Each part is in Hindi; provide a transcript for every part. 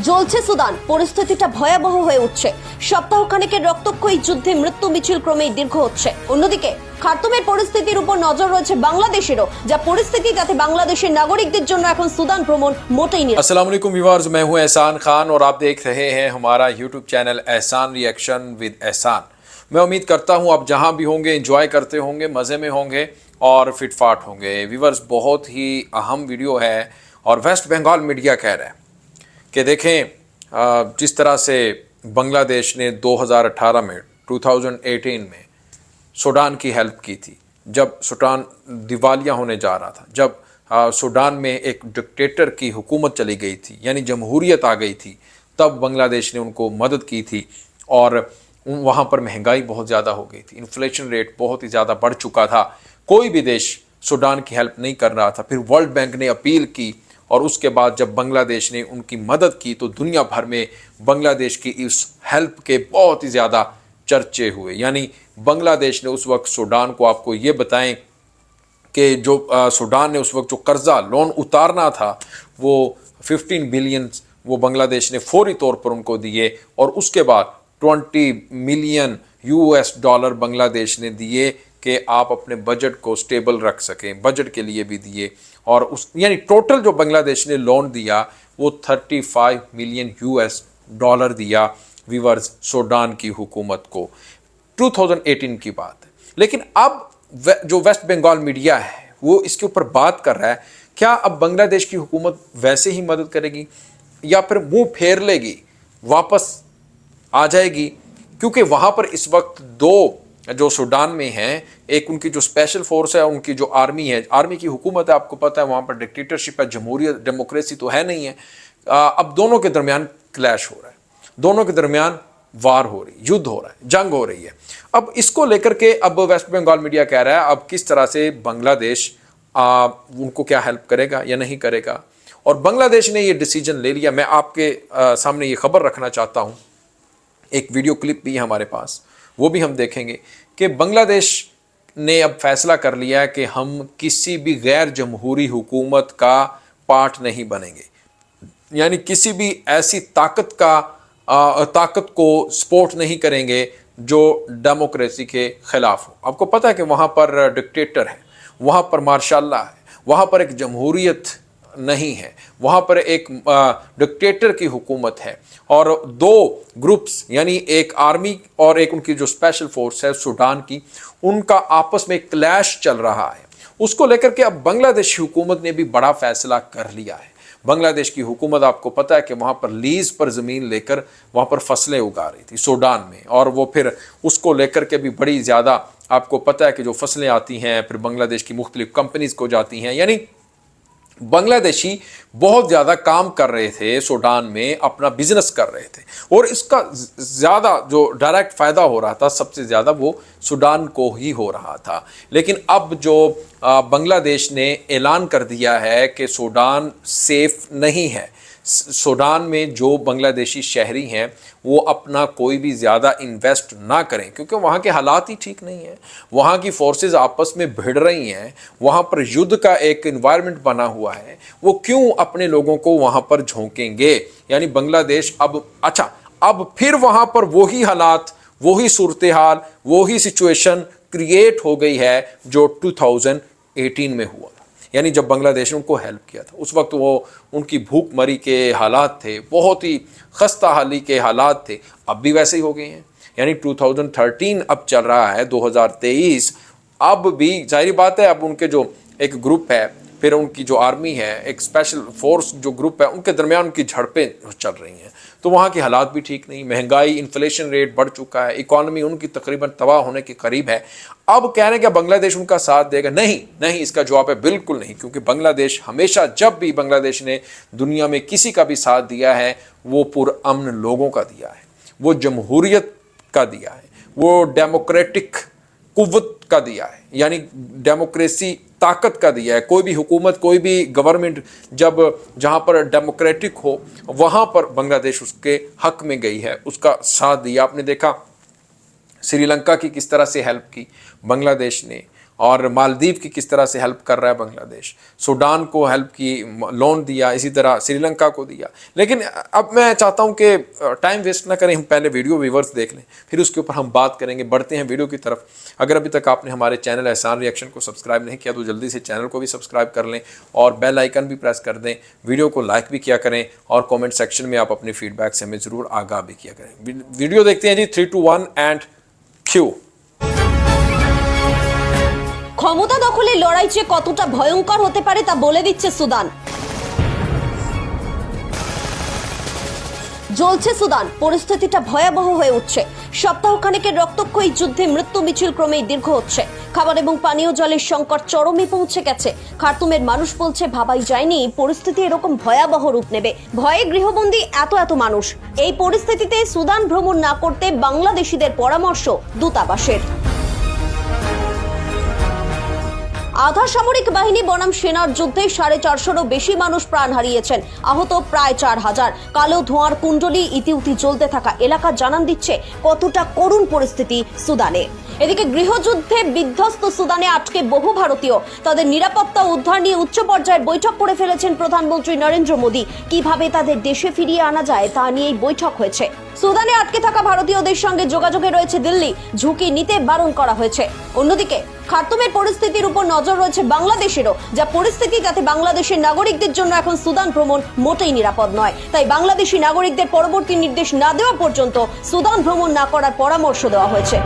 জ্বলছে সুদান, পরিস্থিতিটা ভয়াবহ হয়ে উঠছে। সপ্তাহখানেকের রক্তক্ষয়ী যুদ্ধে মৃত্যু মিছিল ক্রমেই দীর্ঘ হচ্ছে। অন্যদিকে খার্তুমের পরিস্থিতির উপর নজর রয়েছে বাংলাদেশেরও, যা পরিস্থিতি যাতে বাংলাদেশের নাগরিকদের জন্য এখন সুদান ভ্রমণ মোটেই নেই। अस्सलाम वालेकुम व्यूअर्स, मैं हूं एहसान खान और आप देख रहे हैं हमारा यूट्यूब चैनल एहसान रिएक्शन विद एहसान। मैं उम्मीद करता हूं आप जहां भी होंगे एंजॉय करते होंगे, मज़े में होंगे और फिटफाट होंगे। व्यूअर्स, बहुत ही अहम वीडियो है और वेस्ट बंगाल मीडिया कह रहा है कि देखें जिस तरह से बांग्लादेश ने 2018 में 2018 में सूडान की हेल्प की थी, जब सूडान दिवालिया होने जा रहा था, जब सूडान में एक डिक्टेटर की हुकूमत चली गई थी, यानी जमहूरियत आ गई थी, तब बांग्लादेश ने उनको मदद की थी। और वहाँ पर महंगाई बहुत ज़्यादा हो गई थी, इन्फ्लेशन रेट बहुत ही ज़्यादा बढ़ चुका था, कोई भी देश सूडान की हेल्प नहीं कर रहा था। फिर वर्ल्ड बैंक ने अपील की और उसके बाद जब बांग्लादेश ने उनकी मदद की तो दुनिया भर में बांग्लादेश की इस हेल्प के बहुत ही ज़्यादा चर्चे हुए। यानी बांग्लादेश ने उस वक्त सूडान को, आपको ये बताएं कि जो सूडान ने उस वक्त जो कर्जा लोन उतारना था वो 15 बिलियन वो बांग्लादेश ने फौरी तौर पर उनको दिए और उसके बाद 20 मिलियन यूएस डॉलर बांग्लादेश ने दिए कि आप अपने बजट को स्टेबल रख सकें, बजट के लिए भी दिए। और उस यानी टोटल जो बांग्लादेश ने लोन दिया वो 35 मिलियन यूएस डॉलर दिया वीवर्स सूडान की हुकूमत को। 2018 की बात है। लेकिन अब जो वेस्ट बंगाल मीडिया है वो इसके ऊपर बात कर रहा है, क्या अब बांग्लादेश की हुकूमत वैसे ही मदद करेगी या फिर मुंह फेर लेगी, वापस आ जाएगी? क्योंकि वहाँ पर इस वक्त दो जो सूडान में हैं, एक उनकी जो स्पेशल फोर्स है, उनकी जो आर्मी है, आर्मी की हुकूमत है, आपको पता है वहाँ पर डिक्टेटरशिप है, जमहूरियत डेमोक्रेसी तो है नहीं है। अब दोनों के दरमियान क्लैश हो रहा है, दोनों के दरमियान वार हो रही, युद्ध हो रहा है, जंग हो रही है। अब इसको लेकर के अब वेस्ट बंगाल मीडिया कह रहा है अब किस तरह से बांग्लादेश उनको क्या हेल्प करेगा या नहीं करेगा। और बांग्लादेश ने ये डिसीजन ले लिया। मैं आपके सामने ये खबर रखना चाहता हूँ, एक वीडियो क्लिप भी है हमारे पास, वो भी हम देखेंगे कि बांग्लादेश ने अब फैसला कर लिया है कि हम किसी भी गैर जमहूरी हुकूमत का पार्ट नहीं बनेंगे, यानी किसी भी ऐसी ताकत को सपोर्ट नहीं करेंगे जो डेमोक्रेसी के खिलाफ हो। आपको पता है कि वहाँ पर डिक्टेटर है, वहाँ पर मार्शाल्लाह है, वहाँ पर एक जमहूरियत नहीं है, वहाँ पर एक डिक्टेटर की हुकूमत है और दो ग्रुप्स यानी एक आर्मी और एक उनकी जो स्पेशल फोर्स है सूडान की, उनका आपस में क्लैश चल रहा है। उसको लेकर के अब बांग्लादेशी हुकूमत ने भी बड़ा फैसला कर लिया है। बांग्लादेश की हुकूमत, आपको पता है कि वहाँ पर लीज पर ज़मीन लेकर वहाँ पर फसलें उगा रही थी सूडान में, और वो फिर उसको लेकर के भी बड़ी ज़्यादा, आपको पता है कि जो फसलें आती हैं फिर बांग्लादेश की मुख्तलिफ कंपनीज़ को जाती हैं। यानी बांग्लादेशी बहुत ज़्यादा काम कर रहे थे सूडान में, अपना बिजनेस कर रहे थे और इसका ज़्यादा जो डायरेक्ट फ़ायदा हो रहा था सबसे ज़्यादा वो सूडान को ही हो रहा था। लेकिन अब जो बांग्लादेश ने ऐलान कर दिया है कि सूडान सेफ़ नहीं है, सूडान में जो बांग्लादेशी शहरी हैं वो अपना कोई भी ज़्यादा इन्वेस्ट ना करें, क्योंकि वहाँ के हालात ही ठीक नहीं हैं, वहाँ की फोर्सेस आपस में भिड़ रही हैं, वहाँ पर युद्ध का एक इन्वायरमेंट बना हुआ है। वो क्यों अपने लोगों को वहाँ पर झोंकेंगे? यानी बांग्लादेश अब फिर वहाँ पर वही हालात, वही सूरत हाल, वही सिचुएशन क्रिएट हो गई है जो 2018 में हुआ। यानी जब बांग्लादेश ने उनको हेल्प किया था उस वक्त वो उनकी भूखमरी के हालात थे, बहुत ही खस्ता हाली के हालात थे, अब भी वैसे ही हो गए हैं। यानी 2013 अब चल रहा है 2023, अब भी जाहिर बात है अब उनके जो एक ग्रुप है, फिर उनकी जो आर्मी है, एक स्पेशल फोर्स जो ग्रुप है, उनके दरमियान उनकी झड़पें चल रही हैं। तो वहाँ के हालात भी ठीक नहीं, महंगाई, इन्फ्लेशन रेट बढ़ चुका है, इकॉनमी उनकी तकरीबन तबाह होने के करीब है। अब कह रहे हैं कि बांग्लादेश उनका साथ देगा? नहीं नहीं, इसका जवाब है बिल्कुल नहीं, क्योंकि बांग्लादेश हमेशा, जब भी बांग्लादेश ने दुनिया में किसी का भी साथ दिया है वो पुरअमन लोगों का दिया है, वो जमहूरियत का दिया है, वो डेमोक्रेटिक कुव्वत का दिया है, यानी डेमोक्रेसी ताकत का दिया है। कोई भी हुकूमत, कोई भी गवर्नमेंट जब जहाँ पर डेमोक्रेटिक हो वहाँ पर बांग्लादेश उसके हक में गई है, उसका साथ दिया। आपने देखा श्रीलंका की किस तरह से हेल्प की बांग्लादेश ने, और मालदीव की किस तरह से हेल्प कर रहा है बांग्लादेश, सूडान को हेल्प की, लोन दिया, इसी तरह श्रीलंका को दिया। लेकिन अब मैं चाहता हूं कि टाइम वेस्ट ना करें, हम पहले वीडियो व्यूवर्स देख लें, फिर उसके ऊपर हम बात करेंगे। बढ़ते हैं वीडियो की तरफ। अगर अभी तक आपने हमारे चैनल एहसान रिएक्शन को सब्सक्राइब नहीं किया तो जल्दी से चैनल को भी सब्सक्राइब कर लें और बेल आइकन भी प्रेस कर दें। वीडियो को लाइक भी किया करें और कमेंट सेक्शन में आप अपनी फीडबैक से हमें ज़रूर आगाह भी किया करें। वीडियो देखते हैं जी, 3, 2, 1 एंड क्यू। ক্ষমতা দখলের লড়াই যে কতটা ভয়ঙ্কর হতে পারে তা বলে দিচ্ছে সুদান। জ্বলছে সুদান, পরিস্থিতিটা ভয়াবহ হয়ে উঠছে। সপ্তাহখানেকের রক্তক্ষয়ী যুদ্ধে মৃত্যু মিছিল ক্রমেই দীর্ঘ হচ্ছে। খাবার এবং পানীয় জলের সংকট চরমে পৌঁছে গেছে। খার্তুমের মানুষ বলছে ভাবাই যায়নি পরিস্থিতি এরকম ভয়াবহ রূপ নেবে। ভয়ে গৃহবন্দী এত মানুষ। এই পরিস্থিতিতে সুদান ভ্রমণ না করতে বাংলাদেশিদের পরামর্শ দূতাবাসের। আধা সামরিক বাহিনী বনাম সেনার যুদ্ধে 450-রও বেশি মানুষ প্রাণ হারিয়েছেন, আহত প্রায় 4000। কালো ধোঁয়ার কুণ্ডলী ইতিউতি জ্বলতে থাকা এলাকা জানান দিচ্ছে কতটা করুণ পরিস্থিতি সুদানে। এদিকে গৃহযুদ্ধে বিধ্বস্ত সুদানে আটকে বহু ভারতীয়। তাদের নিরাপত্তা উদ্ধার নিয়ে উচ্চ পর্যায়ের বৈঠক করে ফেলেছেন প্রধানমন্ত্রী নরেন্দ্র মোদী। কিভাবে তাদের দেশে ফিরিয়ে আনা যায় তা নিয়েই বৈঠক হয়েছে। সুদানে আটকে থাকা ভারতীয়দের সঙ্গে যোগাযোগে রয়েছে দিল্লি, ঝুঁকি নিতে বারণ করা হয়েছে। অন্যদিকে খার্তুমের পরিস্থিতির উপর নজর রয়েছে বাংলাদেশেরও, যা পরিস্থিতি যাতে বাংলাদেশের নাগরিকদের জন্য এখন সুদান ভ্রমণ মোটেই নিরাপদ নয়। তাই বাংলাদেশি নাগরিকদের পরবর্তী নির্দেশ না দেওয়া পর্যন্ত সুদান ভ্রমণ না করার পরামর্শ দেওয়া হয়েছে।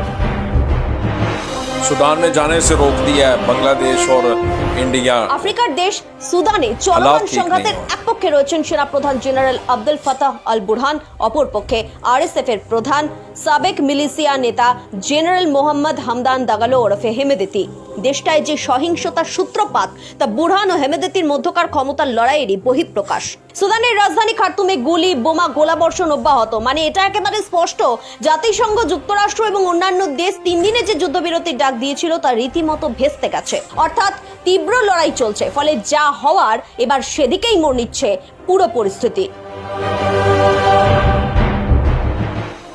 सूडान में जाने से रोक दिया है बांग्लादेश और इंडिया। আফ্রিকার দেশ সুদানে চলমান সংঘাতের এক পক্ষে রয়েছেন সেনাপ্রধান জেনারেল আব্দুল ফাতাহ আল বুরহান, অপর পক্ষে আরএসএফ এর প্রধান সাবেক মিলিশিয়া নেতা জেনারেল মোহাম্মদ হামদান দাগালো ওরফে হেমেদেতি। দেশটায় যে সহিংসতার সূত্রপাত তা বুরহান ও হেমেদেতির মধ্যকার ক্ষমতার লড়াইয়েরই বহিঃপ্রকাশ। সুদানের রাজধানী খার্তুমে গুলি, বোমা, গোলাবর্ষণ অব্যাহত। মানে এটা একেবারে স্পষ্ট, জাতিসংঘ, যুক্তরাষ্ট্র এবং অন্যান্য দেশ 3 দিনে যে যুদ্ধবিরতির ডাক দিয়েছিল তা রীতিমতো ভেস্তে গেছে। অর্থাৎ তীব্র লড়াই চলছে, ফলে যা হওয়ার এবার সেদিকেই মোড় নিচ্ছে পুরো পরিস্থিতি।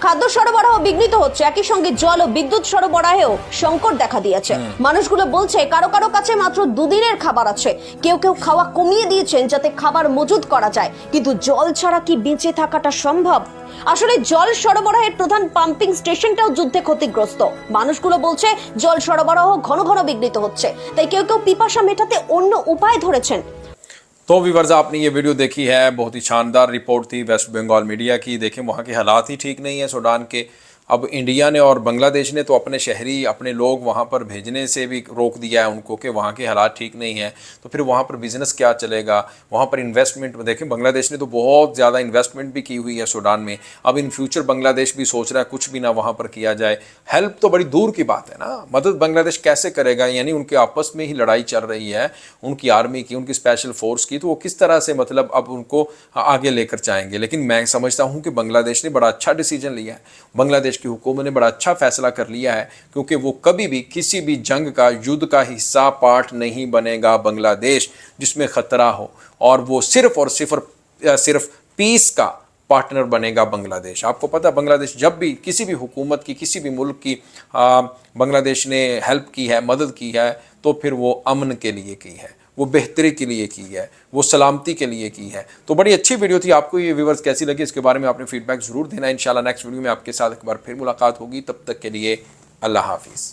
খাদ্য সরবরাহ বিঘ্নিত হচ্ছে, একই সঙ্গে জল ও বিদ্যুৎ সরবরাহেও সংকট দেখা দিয়েছে। মানুষগুলো বলছে কারো কাছে মাত্র 2 দিনের খাবার আছে। কেউ খাওয়া কমিয়ে দিয়েছেন যাতে খাবার মজুত করা যায়, কিন্তু জল ছাড়া কি বেঁচে থাকাটা সম্ভব? আসলে জল সরবরাহের প্রধান পাম্পিং স্টেশনটাও যুদ্ধে ক্ষতিগ্রস্ত। মানুষগুলো বলছে জল সরবরাহ ঘন বিঘ্নিত হচ্ছে, তাই কেউ পিপাসা মেটাতে অন্য উপায় ধরেছেন। तो व्यूअर्स, आपने ये वीडियो देखी है, बहुत ही शानदार रिपोर्ट थी वेस्ट बंगाल मीडिया की। देखें, वहाँ के हालात ही ठीक नहीं है सूडान के। अब इंडिया ने और बांग्लादेश ने तो अपने शहरी, अपने लोग वहाँ पर भेजने से भी रोक दिया है उनको कि वहाँ के हालात ठीक नहीं है, तो फिर वहाँ पर बिजनेस क्या चलेगा? वहाँ पर इन्वेस्टमेंट देखें, बांग्लादेश ने तो बहुत ज़्यादा इन्वेस्टमेंट भी की हुई है सूडान में। अब इन फ्यूचर बांग्लादेश भी सोच रहा है कुछ भी ना वहाँ पर किया जाए। हेल्प तो बड़ी दूर की बात है ना, मदद बांग्लादेश कैसे करेगा? यानी उनके आपस में ही लड़ाई चल रही है, उनकी आर्मी की, उनकी स्पेशल फोर्स की, तो वो किस तरह से मतलब अब उनको आगे लेकर जाएंगे। लेकिन मैं समझता हूँ कि बांग्लादेश ने बड़ा अच्छा डिसीजन लिया है, बांग्लादेश की हुकूमत ने बड़ा अच्छा फैसला कर लिया है, क्योंकि वो कभी भी किसी भी जंग का, युद्ध का हिस्सा, पार्ट नहीं बनेगा बांग्लादेश जिसमें ख़तरा हो, और वो सिर्फ और सिर्फ पीस का पार्टनर बनेगा बांग्लादेश। आपको पता है, बांग्लादेश जब भी किसी भी हुकूमत की, किसी भी मुल्क की बांग्लादेश ने हेल्प की है, मदद की है, तो फिर वो अमन के लिए की है, वो बेहतरी के लिए की है, वो सलामती के लिए की है। तो बड़ी अच्छी वीडियो थी। आपको ये व्यूअर्स कैसी लगी, इसके बारे में आपने फीडबैक ज़रूर देना। इंशाल्लाह नेक्स्ट वीडियो में आपके साथ एक बार फिर मुलाकात होगी। तब तक के लिए अल्लाह हाफिज़।